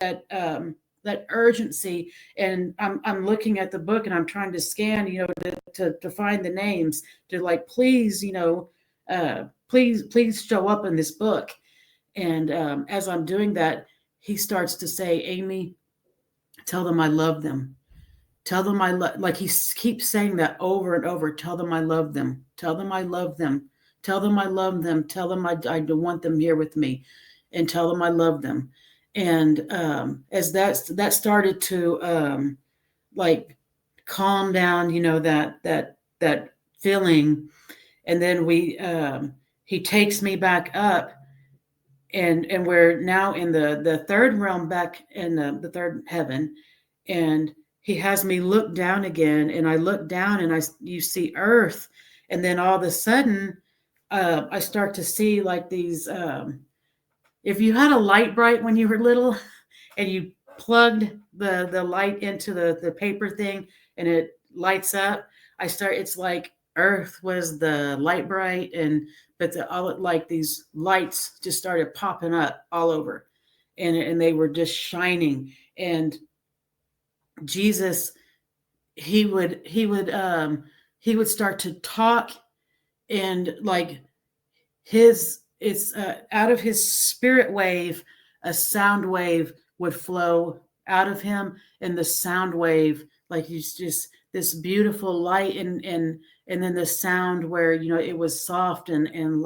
that urgency. And I'm looking at the book and I'm trying to scan, to find the names, to like, please, please show up in this book. And as I'm doing that, he starts to say, Amy, tell them I love them. Tell them I love, like keeps saying that over and over. Tell them I love them. Tell them I love them. Tell them I love them. Tell them I want them here with me, and tell them I love them. And as that started to like calm down, that feeling, and then he takes me back up, and we're now in the third realm, back in the third heaven, and he has me look down again, and I look down and you see earth, and then all of a sudden I start to see like these if you had a light bright when you were little and you plugged the light into the paper thing and it lights up, it's like earth was the light bright, and but all like these lights just started popping up all over, and they were just shining. And Jesus, he would start to talk, and like it's out of his spirit wave, a sound wave would flow out of him, and the sound wave, like he's just this beautiful light, and then the sound where it was soft and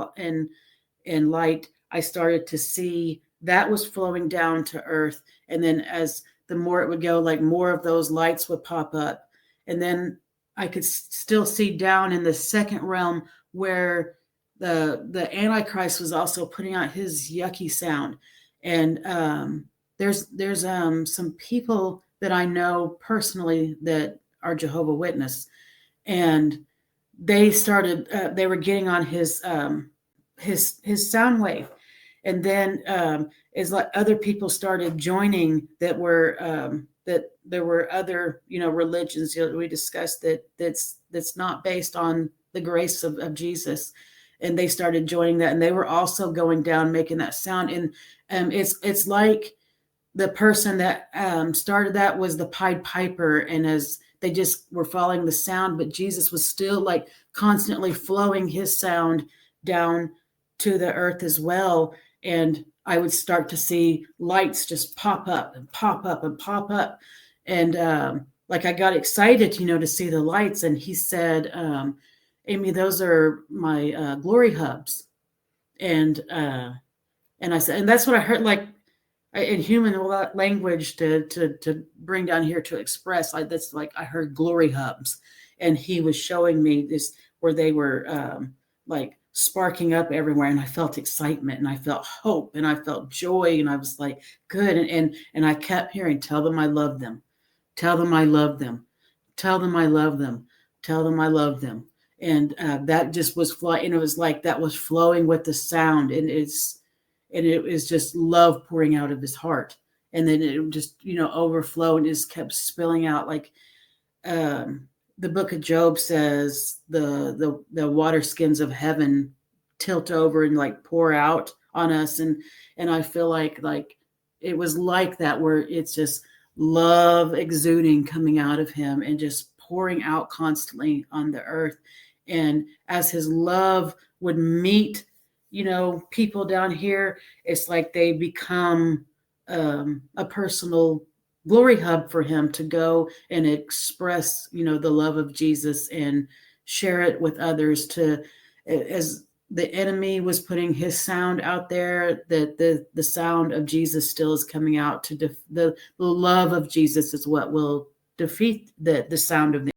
light. I started to see that was flowing down to earth, and then as the more it would go, like more of those lights would pop up, and then I could still see down in the second realm where the Antichrist was also putting out his yucky sound. And there's some people that I know personally that are Jehovah Witness, and they started they were getting on his sound wave, and then as like other people started joining that were that there were other religions we discussed that's not based on the grace of Jesus, and they started joining that, and they were also going down making that sound. And it's like the person that started that was the Pied Piper, and as they just were following the sound, but Jesus was still like constantly flowing his sound down to the earth as well. And I would start to see lights just pop up and pop up and pop up. And like I got excited, to see the lights. And he said, Amy, those are my glory hubs. And I said, and that's what I heard, like in human language to bring down here to express, like that's like I heard glory hubs. And he was showing me this where they were like sparking up everywhere, and I felt excitement, and I felt hope, and I felt joy, and I was like, good. And I kept hearing, tell them I love them, tell them I love them, tell them I love them, tell them I love them. And that just was flowing, and it was like that was flowing with the sound, and it was just love pouring out of his heart, and then it just overflow and just kept spilling out. Like the book of Job says, the water skins of heaven tilt over and like pour out on us, and I feel like it was like that, where it's just love exuding coming out of him and just pouring out constantly on the earth. And as his love would meet people down here, it's like they become a personal glory hub for him to go and express the love of Jesus and share it with others, to as the enemy was putting his sound out there, that the sound of Jesus still is coming out, to the love of Jesus is what will defeat the sound of the